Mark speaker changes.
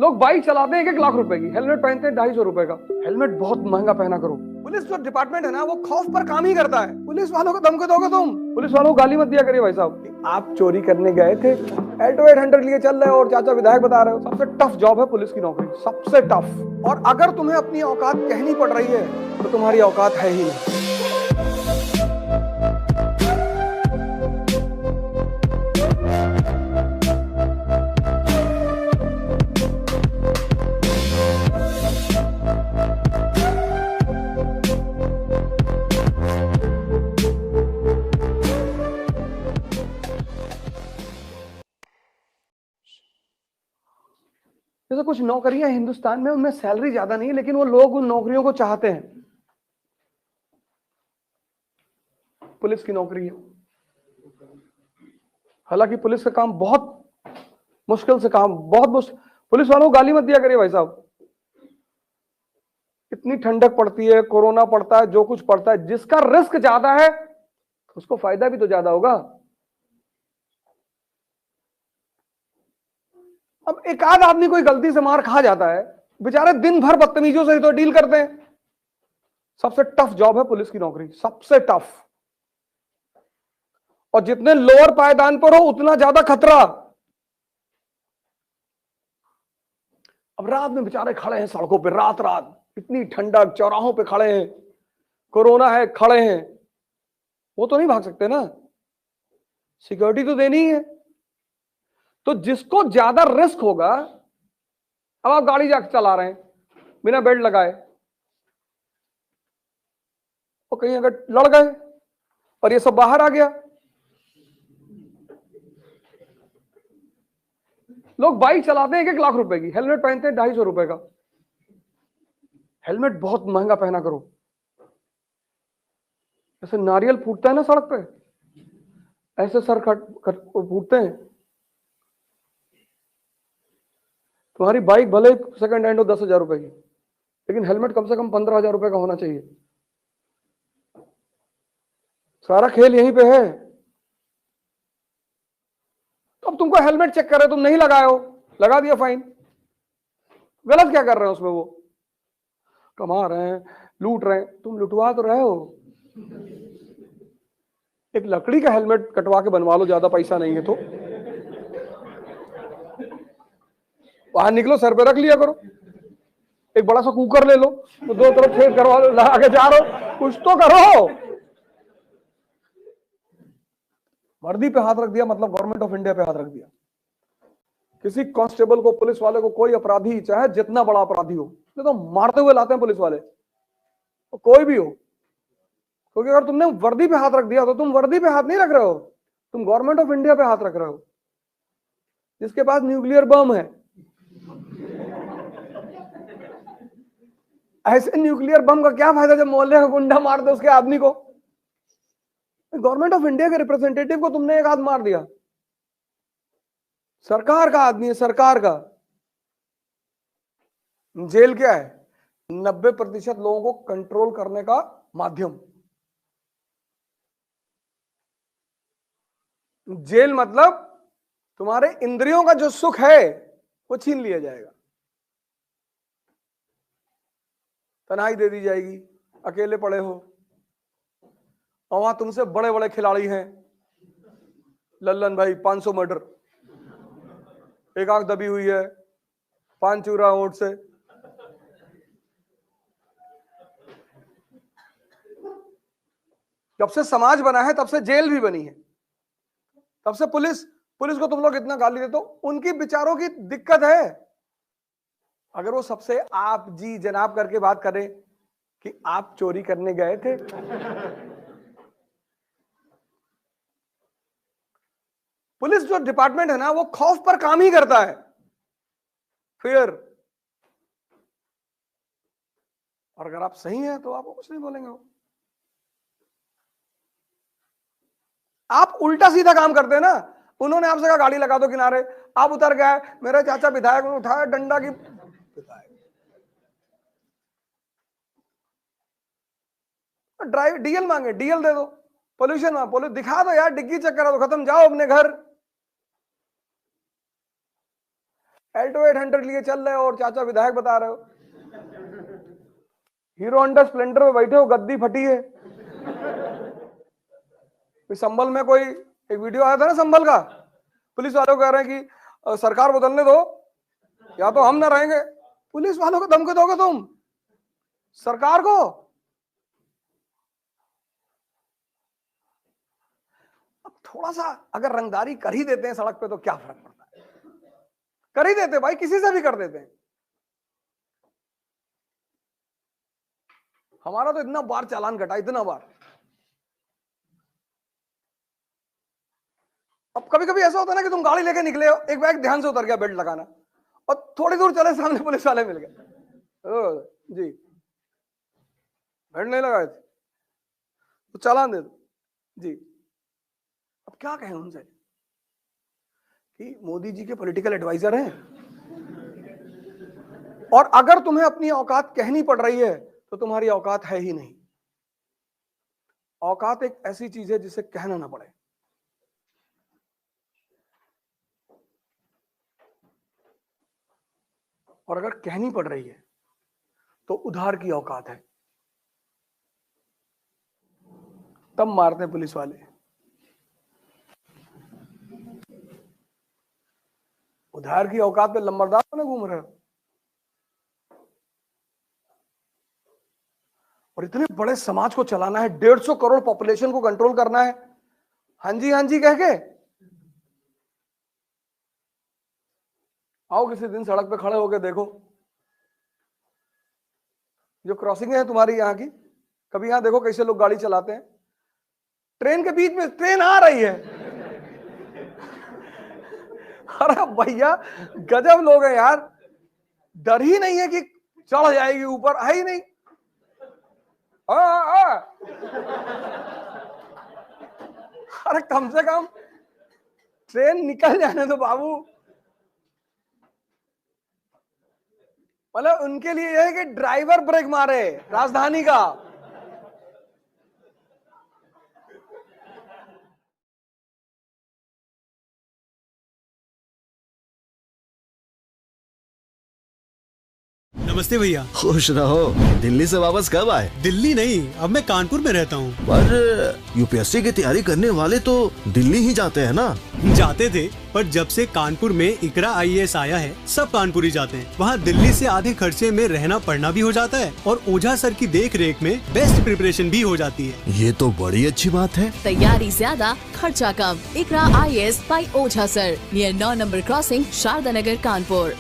Speaker 1: लोग बाइक चलाते हैं 1-1 लाख रुपए की, हेलमेट पहनते हैं 250 रुपए का। हेलमेट बहुत महंगा पहना करो। पुलिस जो डिपार्टमेंट है ना वो खौफ पर काम ही करता है। पुलिस वालों को धमकी दोगे तुम, पुलिस वालों को गाली मत दिया करिए भाई साहब। आप चोरी करने गए थे, एल्टो 800 लिए चल रहे हो और चाचा विधायक बता रहे हो। सबसे टफ जॉब है पुलिस की नौकरी, सबसे टफ। और अगर तुम्हें अपनी औकात कहनी पड़ रही है तो तुम्हारी औकात है ही नहीं। जैसे कुछ नौकरियां हिंदुस्तान में, उनमें सैलरी ज्यादा नहीं है, लेकिन वो लोग उन नौकरियों को चाहते हैं। पुलिस की नौकरी है, हालांकि पुलिस का काम बहुत मुश्किल से काम, बहुत मुश्किल। पुलिस वालों को गाली मत दिया करिए भाई साहब। इतनी ठंडक पड़ती है, कोरोना पड़ता है, जो कुछ पड़ता है, जिसका रिस्क ज्यादा है उसको फायदा भी तो ज्यादा होगा। अब एक आध आदमी कोई गलती से मार खा जाता है, बेचारे दिन भर बदतमीजों से तो डील करते हैं। सबसे टफ जॉब है पुलिस की नौकरी, सबसे टफ। और जितने लोअर पायदान पर हो उतना ज्यादा खतरा। अब रात में बेचारे खड़े हैं सड़कों पे, रात रात इतनी ठंडक, चौराहों पे खड़े हैं, कोरोना है, खड़े हैं। वो तो नहीं भाग सकते ना, सिक्योरिटी तो देनी ही है। तो जिसको ज्यादा रिस्क होगा, अब आप गाड़ी जाकर चला रहे हैं बिना बेल्ट लगाए, तो कहीं अगर लड़ गए और ये सब बाहर आ गया, लोग बाइक चलाते हैं 1-1 लाख रुपए की, हेलमेट पहनते हैं 250 रुपए का। हेलमेट बहुत महंगा पहना करो। जैसे नारियल फूटता है ना सड़क पे, ऐसे सर फूटते हैं। तुम्हारी बाइक भले सेकंड हैंड हो 10,000 रुपए की, लेकिन हेलमेट कम से कम 15,000 रुपए का होना चाहिए। सारा खेल यहीं पे है। तो अब तुमको हेलमेट चेक कर रहे, तुम नहीं लगाए हो, लगा दिया फाइन। गलत क्या कर रहे हो उसमें? वो कमा रहे हैं, लूट रहे हैं, तुम लुटवा तो रहे हो। एक लकड़ी का हेलमेट कटवा के बनवा लो, ज्यादा पैसा नहीं है तो। बाहर निकलो, सर पे रख लिया करो। एक बड़ा सा कुकर ले लो, तो दो तरफ छेद करवा लो, लगा के जा रहे हो, कुछ तो करो। वर्दी पे हाथ रख दिया मतलब गवर्नमेंट ऑफ इंडिया पे हाथ रख दिया। किसी कांस्टेबल को, पुलिस वाले को, कोई अपराधी चाहे जितना बड़ा अपराधी हो, तो मारते हुए लाते हैं पुलिस वाले, तो कोई भी हो। क्योंकि अगर तुमने वर्दी पे हाथ रख दिया तो तुम वर्दी पे हाथ नहीं रख रहे हो, तुम गवर्नमेंट ऑफ इंडिया पे हाथ रख रहे हो, जिसके पास न्यूक्लियर बम है। ऐसे न्यूक्लियर बम का क्या फायदा जब मोहल्ले का गुंडा मार दे उसके आदमी को। गवर्नमेंट ऑफ इंडिया के रिप्रेजेंटेटिव को तुमने एक हाथ मार दिया, सरकार का आदमी है, सरकार का। जेल क्या है? 90% लोगों को कंट्रोल करने का माध्यम। जेल मतलब तुम्हारे इंद्रियों का जो सुख है वो छीन लिया जाएगा, तन्हाई दे दी जाएगी, अकेले पड़े हो, और वहां तुमसे बड़े बड़े खिलाड़ी हैं, लल्लन भाई 500 मर्डर, एक आंख दबी हुई है, 5 चूरा होठ से। जब से समाज बना है तब से जेल भी बनी है, तब से पुलिस को तुम लोग इतना गाली देते हो। उनकी विचारों की दिक्कत है। अगर वो सबसे आप जी जनाब करके बात करें कि आप चोरी करने गए थे, पुलिस जो डिपार्टमेंट है ना वो खौफ पर काम ही करता है, फियर। और अगर आप सही हैं तो आपको कुछ नहीं बोलेंगे वो। आप उल्टा सीधा काम करते हैं ना। उन्होंने आपसे कहा गाड़ी लगा दो किनारे, आप उतर गए, मेरे चाचा विधायक ने उठाया डंडा की, ड्राइव डीएल मांगे, डीएल दे दो, पोल्यूशन दिखा दो यार, डिग्गी चेक करा दो, खत्म, जाओ अपने घर। एल्टो 800 लिए चल रहे हो और चाचा विधायक बता रहे हो। हीरो होंडा स्प्लेंडर में बैठे हो, गद्दी फटी है। संभल में कोई एक वीडियो आया था ना संभल का, पुलिस वालों कह रहे हैं कि सरकार बदलने दो या तो हम ना रहेंगे। पुलिस वालों को धमकी दोगे तुम सरकार को? अब थोड़ा सा अगर रंगदारी कर ही देते हैं सड़क पे तो क्या फर्क पड़ता है, कर ही देते भाई, किसी से भी कर देते हैं। हमारा तो इतना बार चालान कटा, इतना बार। अब कभी कभी ऐसा होता है ना कि तुम गाड़ी लेके निकले हो, एक बैग ध्यान से उतर गया बेल्ट लगाना, और थोड़ी दूर चले सामने पुलिस वाले मिल गए, जी बेल्ट नहीं लगाए थे तो चालान दे दो जी। अब क्या कहें उनसे कि मोदी जी के पॉलिटिकल एडवाइजर हैं, और अगर तुम्हें अपनी औकात कहनी पड़ रही है तो तुम्हारी औकात है ही नहीं। औकात एक ऐसी चीज है जिसे कहना ना पड़े। और अगर कहनी पड़ रही है तो उधार की औकात है, तब मारते पुलिस वाले। उधार की औकात पे लंबरदार बने घूम रहे हो, और इतने बड़े समाज को चलाना है, 150 करोड़ पॉपुलेशन को कंट्रोल करना है, हाँ जी कह के। आओ किसी दिन सड़क पे खड़े होके देखो, जो क्रॉसिंग है तुम्हारी यहाँ की, कभी यहाँ देखो कैसे लोग गाड़ी चलाते हैं। ट्रेन के बीच में ट्रेन आ रही है, अरे भैया गजब लोग हैं यार, डर ही नहीं है कि चढ़ जाएगी ऊपर, है ही नहीं। अरे कम से कम ट्रेन निकल जाने दो बाबू। मतलब उनके लिए यह है कि ड्राइवर ब्रेक मारे राजधानी का।
Speaker 2: नमस्ते भैया।
Speaker 3: खुश रहो। दिल्ली से वापस कब आए?
Speaker 2: दिल्ली नहीं, अब मैं कानपुर में रहता हूँ।
Speaker 3: पर यूपीएससी की तैयारी करने वाले तो दिल्ली ही जाते हैं ना?
Speaker 2: जाते थे, पर जब से कानपुर में इकरा IAS आया है, सब कानपुर ही जाते हैं। वहाँ दिल्ली से आधे खर्चे में रहना पढ़ना भी हो जाता है, और ओझा सर की देख रेख में बेस्ट प्रिपरेशन भी हो जाती है।
Speaker 3: ये तो बड़ी अच्छी बात है।
Speaker 4: तैयारी ज्यादा, खर्चा कम। Iqra IAS by Ojha sir, near 9 number crossing, Sharda Nagar, Kanpur.